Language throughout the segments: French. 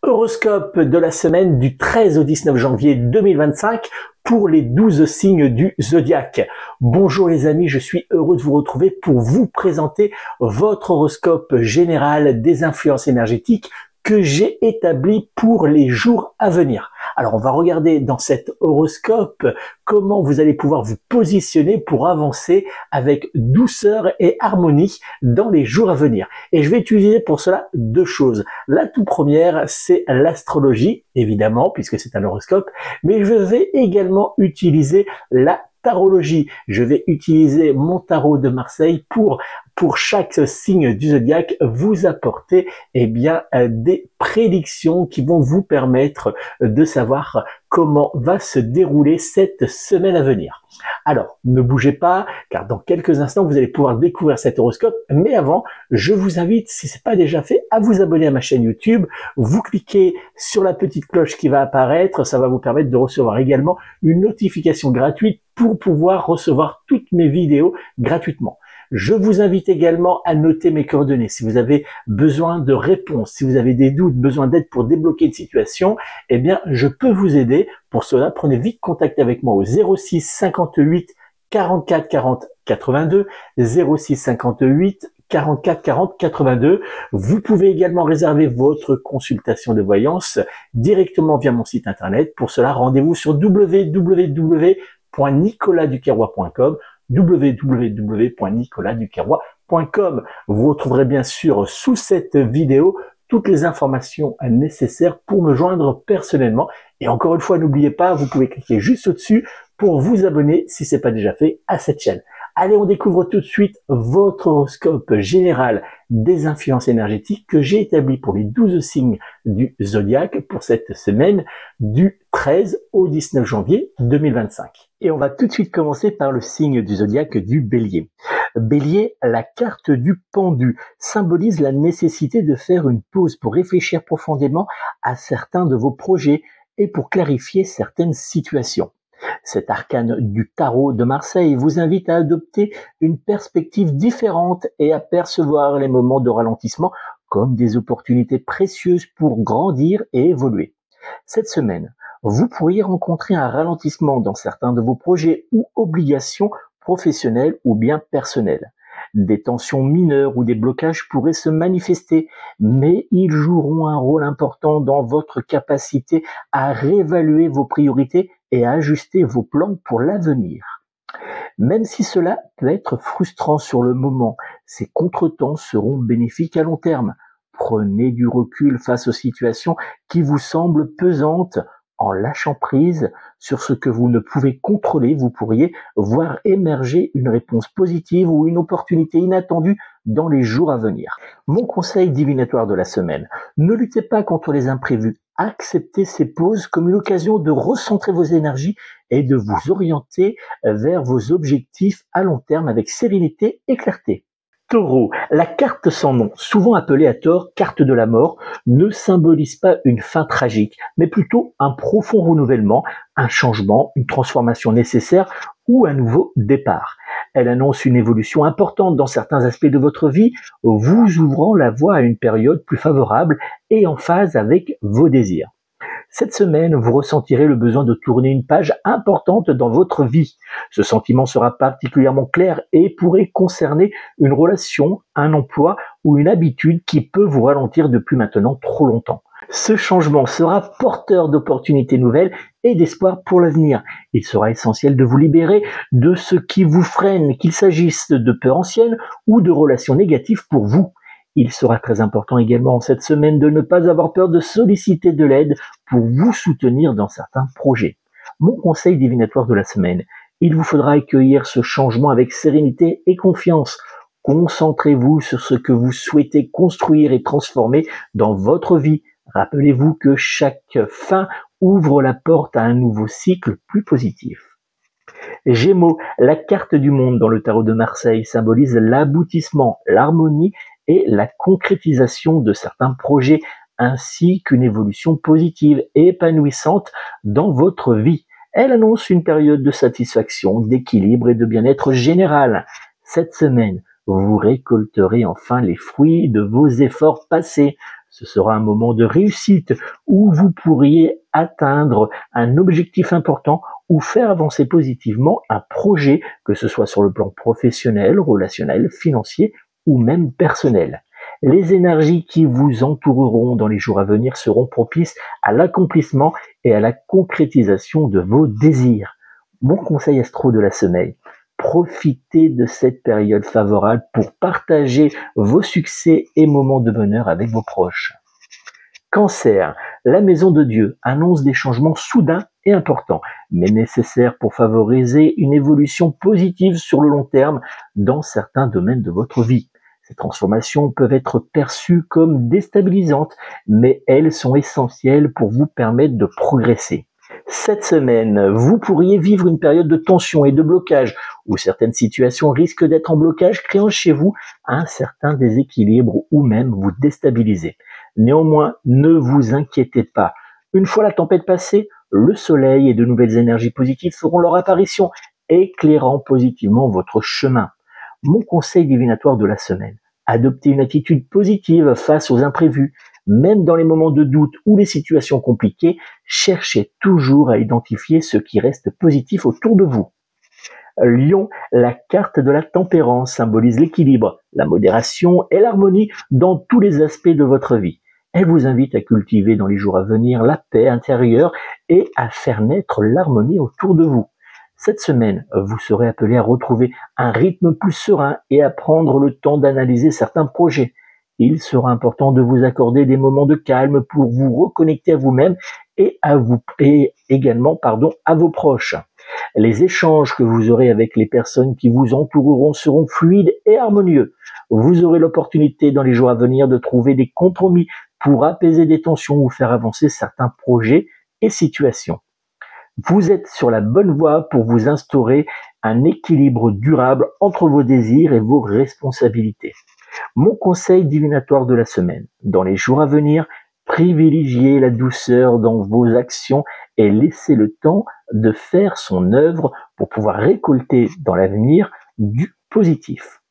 Horoscope de la semaine du 13 au 19 janvier 2025 pour les 12 signes du zodiaque. Bonjour les amis, je suis heureux de vous retrouver pour vous présenter votre horoscope général des influences énergétiques que j'ai établi pour les jours à venir. Alors on va regarder dans cet horoscope comment vous allez pouvoir vous positionner pour avancer avec douceur et harmonie dans les jours à venir. Et je vais utiliser pour cela deux choses. La toute première, c'est l'astrologie, évidemment, puisque c'est un horoscope, mais je vais également utiliser la tarologie. Je vais utiliser mon tarot de Marseille pour chaque signe du zodiaque vous apporter des prédictions qui vont vous permettre de savoir comment va se dérouler cette semaine à venir. Alors, ne bougez pas, car dans quelques instants, vous allez pouvoir découvrir cet horoscope. Mais avant, je vous invite, si ce n'est pas déjà fait, à vous abonner à ma chaîne YouTube. Vous cliquez sur la petite cloche qui va apparaître. Ça va vous permettre de recevoir également une notification gratuite pour pouvoir recevoir toutes mes vidéos gratuitement. Je vous invite également à noter mes coordonnées. Si vous avez besoin de réponses, si vous avez des doutes, besoin d'aide pour débloquer une situation, eh bien, je peux vous aider. Pour cela, prenez vite contact avec moi au 06 58 44 40 82, 06 58 44 40 82. Vous pouvez également réserver votre consultation de voyance directement via mon site internet. Pour cela, rendez-vous sur www.nicolasduquerrois.com www.nicolasduquerrois.com. Vous retrouverez bien sûr sous cette vidéo toutes les informations nécessaires pour me joindre personnellement. Et encore une fois, n'oubliez pas, vous pouvez cliquer juste au-dessus pour vous abonner si ce n'est pas déjà fait à cette chaîne. Allez, on découvre tout de suite votre horoscope général des influences énergétiques que j'ai établi pour les 12 signes du zodiaque pour cette semaine du 13 au 19 janvier 2025. Et on va tout de suite commencer par le signe du zodiaque du Bélier. Bélier, la carte du pendu symbolise la nécessité de faire une pause pour réfléchir profondément à certains de vos projets et pour clarifier certaines situations. Cet arcane du tarot de Marseille vous invite à adopter une perspective différente et à percevoir les moments de ralentissement comme des opportunités précieuses pour grandir et évoluer. Cette semaine, vous pourriez rencontrer un ralentissement dans certains de vos projets ou obligations professionnelles ou bien personnelles. Des tensions mineures ou des blocages pourraient se manifester, mais ils joueront un rôle important dans votre capacité à réévaluer vos priorités et à ajuster vos plans pour l'avenir. Même si cela peut être frustrant sur le moment, ces contretemps seront bénéfiques à long terme. Prenez du recul face aux situations qui vous semblent pesantes. En lâchant prise sur ce que vous ne pouvez contrôler, vous pourriez voir émerger une réponse positive ou une opportunité inattendue dans les jours à venir. Mon conseil divinatoire de la semaine, ne luttez pas contre les imprévus. Acceptez ces pauses comme une occasion de recentrer vos énergies et de vous orienter vers vos objectifs à long terme avec sérénité et clarté. Taureau, la carte sans nom, souvent appelée à tort carte de la mort, ne symbolise pas une fin tragique, mais plutôt un profond renouvellement, un changement, une transformation nécessaire ou un nouveau départ. Elle annonce une évolution importante dans certains aspects de votre vie, vous ouvrant la voie à une période plus favorable et en phase avec vos désirs. Cette semaine, vous ressentirez le besoin de tourner une page importante dans votre vie. Ce sentiment sera particulièrement clair et pourrait concerner une relation, un emploi ou une habitude qui peut vous ralentir depuis maintenant trop longtemps. Ce changement sera porteur d'opportunités nouvelles et d'espoir pour l'avenir. Il sera essentiel de vous libérer de ce qui vous freine, qu'il s'agisse de peurs anciennes ou de relations négatives pour vous. Il sera très important également cette semaine de ne pas avoir peur de solliciter de l'aide pour vous soutenir dans certains projets. Mon conseil divinatoire de la semaine, il vous faudra accueillir ce changement avec sérénité et confiance. Concentrez-vous sur ce que vous souhaitez construire et transformer dans votre vie. Rappelez-vous que chaque fin ouvre la porte à un nouveau cycle plus positif. Gémeaux, la carte du monde dans le tarot de Marseille symbolise l'aboutissement, l'harmonie et la concrétisation de certains projets ainsi qu'une évolution positive et épanouissante dans votre vie. Elle annonce une période de satisfaction, d'équilibre et de bien-être général. Cette semaine, vous récolterez enfin les fruits de vos efforts passés. Ce sera un moment de réussite où vous pourriez atteindre un objectif important ou faire avancer positivement un projet, que ce soit sur le plan professionnel, relationnel, financier ou même personnel. Les énergies qui vous entoureront dans les jours à venir seront propices à l'accomplissement et à la concrétisation de vos désirs. Mon conseil astro de la semaine: profitez de cette période favorable pour partager vos succès et moments de bonheur avec vos proches. Cancer, la maison de Dieu annonce des changements soudains et importants, mais nécessaires pour favoriser une évolution positive sur le long terme dans certains domaines de votre vie. Ces transformations peuvent être perçues comme déstabilisantes, mais elles sont essentielles pour vous permettre de progresser. Cette semaine, vous pourriez vivre une période de tension et de blocage, où certaines situations risquent d'être en blocage, créant chez vous un certain déséquilibre ou même vous déstabiliser. Néanmoins, ne vous inquiétez pas. Une fois la tempête passée, le soleil et de nouvelles énergies positives feront leur apparition, éclairant positivement votre chemin. Mon conseil divinatoire de la semaine: adoptez une attitude positive face aux imprévus. Même dans les moments de doute ou les situations compliquées, cherchez toujours à identifier ce qui reste positif autour de vous. Lion, la carte de la tempérance symbolise l'équilibre, la modération et l'harmonie dans tous les aspects de votre vie. Elle vous invite à cultiver dans les jours à venir la paix intérieure et à faire naître l'harmonie autour de vous. Cette semaine, vous serez appelé à retrouver un rythme plus serein et à prendre le temps d'analyser certains projets. Il sera important de vous accorder des moments de calme pour vous reconnecter à vous-même et également à vos proches. Les échanges que vous aurez avec les personnes qui vous entoureront seront fluides et harmonieux. Vous aurez l'opportunité dans les jours à venir de trouver des compromis pour apaiser des tensions ou faire avancer certains projets et situations. Vous êtes sur la bonne voie pour vous instaurer un équilibre durable entre vos désirs et vos responsabilités. Mon conseil divinatoire de la semaine: dans les jours à venir, privilégiez la douceur dans vos actions et laissez le temps de faire son œuvre pour pouvoir récolter dans l'avenir du positif.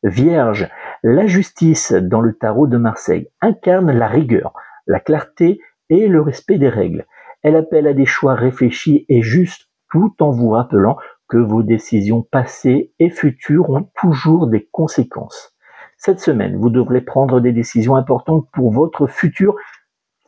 Vierge, la justice dans le tarot de Marseille incarne la rigueur, la clarté et le respect des règles. Elle appelle à des choix réfléchis et justes tout en vous rappelant que vos décisions passées et futures ont toujours des conséquences. Cette semaine, vous devrez prendre des décisions importantes pour votre futur.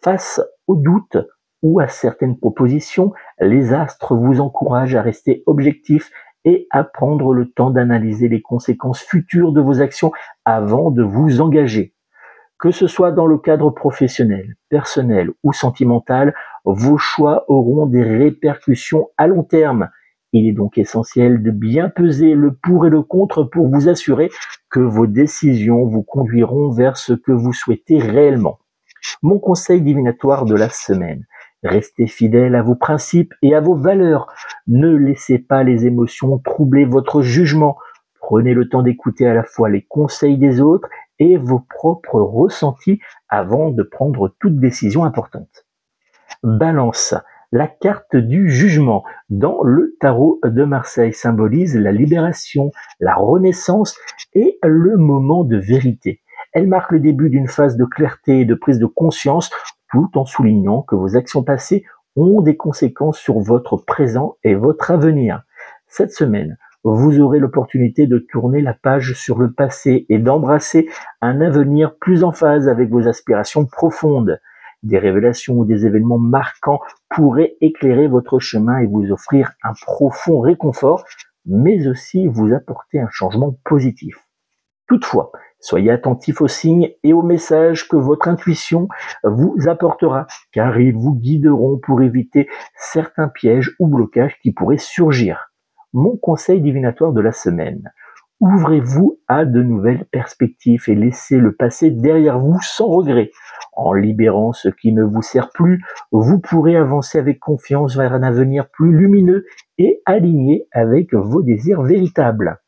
Face aux doutes ou à certaines propositions, les astres vous encouragent à rester objectif et à prendre le temps d'analyser les conséquences futures de vos actions avant de vous engager. Que ce soit dans le cadre professionnel, personnel ou sentimental, vos choix auront des répercussions à long terme. Il est donc essentiel de bien peser le pour et le contre pour vous assurer que vos décisions vous conduiront vers ce que vous souhaitez réellement. Mon conseil divinatoire de la semaine: restez fidèle à vos principes et à vos valeurs. Ne laissez pas les émotions troubler votre jugement. Prenez le temps d'écouter à la fois les conseils des autres et vos propres ressentis avant de prendre toute décision importante. Balance, la carte du jugement dans le tarot de Marseille symbolise la libération, la renaissance et le moment de vérité. Elle marque le début d'une phase de clarté et de prise de conscience, tout en soulignant que vos actions passées ont des conséquences sur votre présent et votre avenir. Cette semaine, vous aurez l'opportunité de tourner la page sur le passé et d'embrasser un avenir plus en phase avec vos aspirations profondes. Des révélations ou des événements marquants pourraient éclairer votre chemin et vous offrir un profond réconfort, mais aussi vous apporter un changement positif. Toutefois, soyez attentif aux signes et aux messages que votre intuition vous apportera, car ils vous guideront pour éviter certains pièges ou blocages qui pourraient surgir. Mon conseil divinatoire de la semaine: ouvrez-vous à de nouvelles perspectives et laissez le passé derrière vous sans regret. En libérant ce qui ne vous sert plus, vous pourrez avancer avec confiance vers un avenir plus lumineux et aligné avec vos désirs véritables.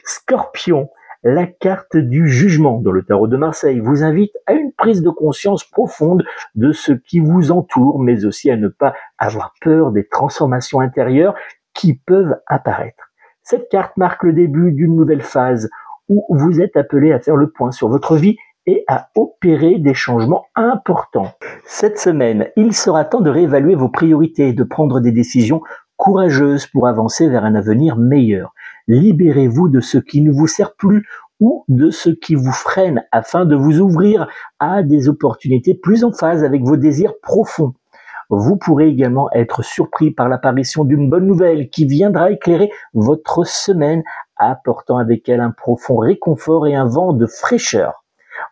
Scorpion, la carte du jugement dans le tarot de Marseille vous invite à une prise de conscience profonde de ce qui vous entoure, mais aussi à ne pas avoir peur des transformations intérieures qui peuvent apparaître. Cette carte marque le début d'une nouvelle phase où vous êtes appelé à faire le point sur votre vie et à opérer des changements importants. Cette semaine, il sera temps de réévaluer vos priorités et de prendre des décisions courageuses pour avancer vers un avenir meilleur. Libérez-vous de ce qui ne vous sert plus ou de ce qui vous freine afin de vous ouvrir à des opportunités plus en phase avec vos désirs profonds. Vous pourrez également être surpris par l'apparition d'une bonne nouvelle qui viendra éclairer votre semaine, apportant avec elle un profond réconfort et un vent de fraîcheur.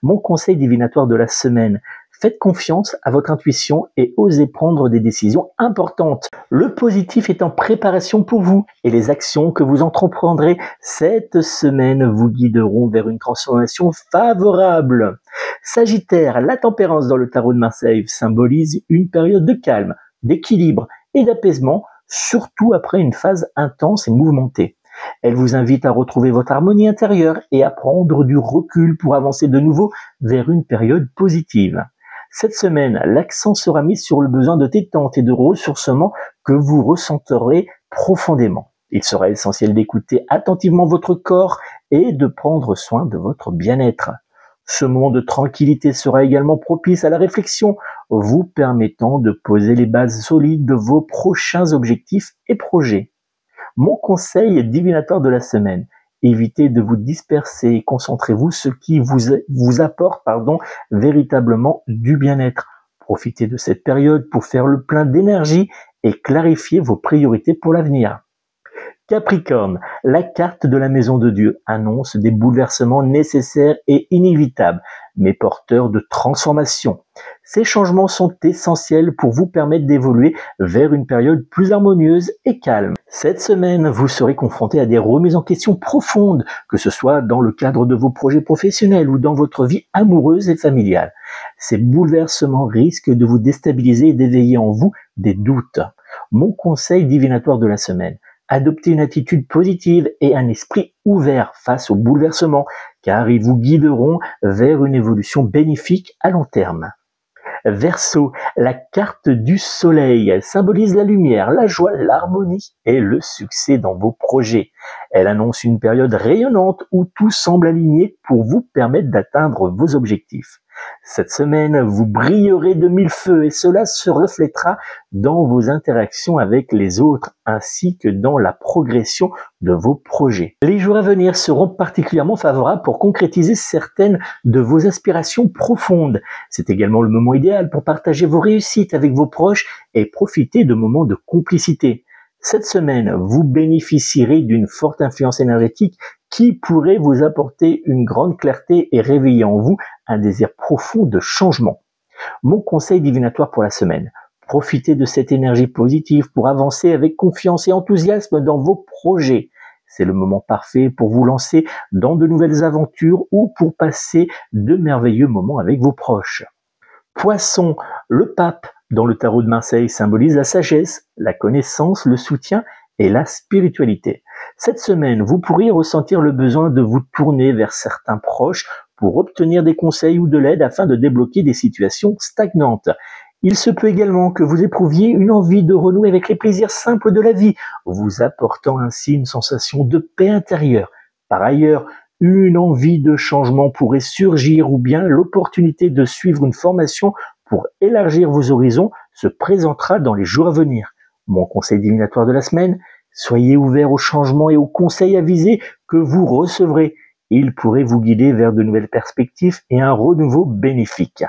Mon conseil divinatoire de la semaine: faites confiance à votre intuition et osez prendre des décisions importantes. Le positif est en préparation pour vous et les actions que vous entreprendrez cette semaine vous guideront vers une transformation favorable. Sagittaire, la tempérance dans le tarot de Marseille symbolise une période de calme, d'équilibre et d'apaisement, surtout après une phase intense et mouvementée. Elle vous invite à retrouver votre harmonie intérieure et à prendre du recul pour avancer de nouveau vers une période positive. Cette semaine, l'accent sera mis sur le besoin de détente et de ressourcement que vous ressentirez profondément. Il sera essentiel d'écouter attentivement votre corps et de prendre soin de votre bien-être. Ce moment de tranquillité sera également propice à la réflexion, vous permettant de poser les bases solides de vos prochains objectifs et projets. Mon conseil divinatoire de la semaine: évitez de vous disperser et concentrez-vous sur ce qui vous apporte véritablement du bien-être. Profitez de cette période pour faire le plein d'énergie et clarifier vos priorités pour l'avenir. Capricorne, la carte de la maison de Dieu annonce des bouleversements nécessaires et inévitables, mais porteurs de transformation. Ces changements sont essentiels pour vous permettre d'évoluer vers une période plus harmonieuse et calme. Cette semaine, vous serez confronté à des remises en question profondes, que ce soit dans le cadre de vos projets professionnels ou dans votre vie amoureuse et familiale. Ces bouleversements risquent de vous déstabiliser et d'éveiller en vous des doutes. Mon conseil divinatoire de la semaine: adoptez une attitude positive et un esprit ouvert face aux bouleversements, car ils vous guideront vers une évolution bénéfique à long terme. Verseau, la carte du soleil, elle symbolise la lumière, la joie, l'harmonie et le succès dans vos projets. Elle annonce une période rayonnante où tout semble aligné pour vous permettre d'atteindre vos objectifs. Cette semaine, vous brillerez de mille feux et cela se reflètera dans vos interactions avec les autres ainsi que dans la progression de vos projets. Les jours à venir seront particulièrement favorables pour concrétiser certaines de vos aspirations profondes. C'est également le moment idéal pour partager vos réussites avec vos proches et profiter de moments de complicité. Cette semaine, vous bénéficierez d'une forte influence énergétique qui pourrait vous apporter une grande clarté et réveiller en vous un désir profond de changement. Mon conseil divinatoire pour la semaine: profitez de cette énergie positive pour avancer avec confiance et enthousiasme dans vos projets. C'est le moment parfait pour vous lancer dans de nouvelles aventures ou pour passer de merveilleux moments avec vos proches. Poisson, le pape dans le tarot de Marseille symbolise la sagesse, la connaissance, le soutien et la spiritualité. Cette semaine, vous pourriez ressentir le besoin de vous tourner vers certains proches pour obtenir des conseils ou de l'aide afin de débloquer des situations stagnantes. Il se peut également que vous éprouviez une envie de renouer avec les plaisirs simples de la vie, vous apportant ainsi une sensation de paix intérieure. Par ailleurs, une envie de changement pourrait surgir ou bien l'opportunité de suivre une formation pour élargir vos horizons se présentera dans les jours à venir. Mon conseil divinatoire de la semaine: soyez ouverts aux changements et aux conseils avisés que vous recevrez. Ils pourraient vous guider vers de nouvelles perspectives et un renouveau bénéfique.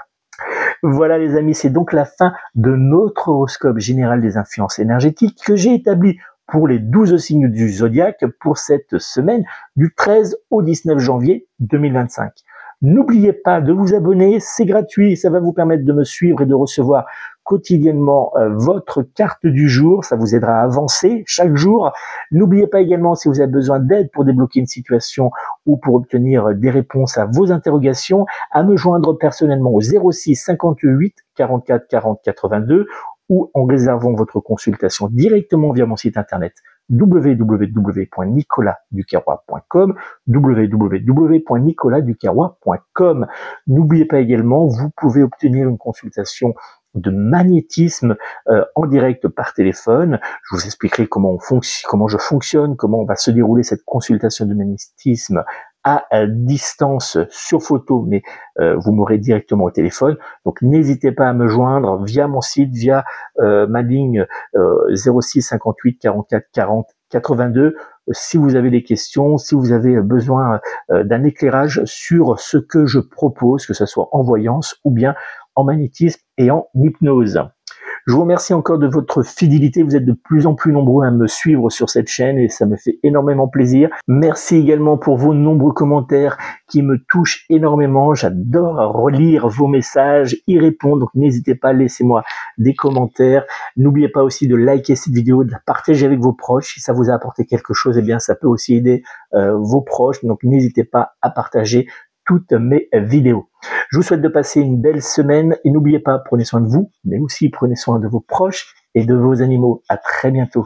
Voilà les amis, c'est donc la fin de notre horoscope général des influences énergétiques que j'ai établi pour les 12 signes du zodiaque pour cette semaine du 13 au 19 janvier 2025. N'oubliez pas de vous abonner, c'est gratuit, ça va vous permettre de me suivre et de recevoir quotidiennement votre carte du jour, ça vous aidera à avancer chaque jour. N'oubliez pas également, si vous avez besoin d'aide pour débloquer une situation ou pour obtenir des réponses à vos interrogations, à me joindre personnellement au 06 58 44 40 82 ou en réservant votre consultation directement via mon site internet www.nicolasduquerrois.com www.nicolasduquerrois.com. N'oubliez pas également, vous pouvez obtenir une consultation de magnétisme en direct par téléphone. Je vous expliquerai comment je fonctionne, comment va se dérouler cette consultation de magnétisme à distance sur photo, mais vous m'aurez directement au téléphone. Donc n'hésitez pas à me joindre via mon site, via ma ligne 06 58 44 40 82. Si vous avez des questions, si vous avez besoin d'un éclairage sur ce que je propose, que ce soit en voyance ou bien en magnétisme et en hypnose. Je vous remercie encore de votre fidélité. Vous êtes de plus en plus nombreux à me suivre sur cette chaîne et ça me fait énormément plaisir. Merci également pour vos nombreux commentaires qui me touchent énormément. J'adore relire vos messages, y répondre. Donc n'hésitez pas, laissez-moi des commentaires. N'oubliez pas aussi de liker cette vidéo, de la partager avec vos proches. Si ça vous a apporté quelque chose, eh bien ça peut aussi aider vos proches. Donc n'hésitez pas à partager toutes mes vidéos. Je vous souhaite de passer une belle semaine et n'oubliez pas, prenez soin de vous, mais aussi prenez soin de vos proches et de vos animaux. À très bientôt.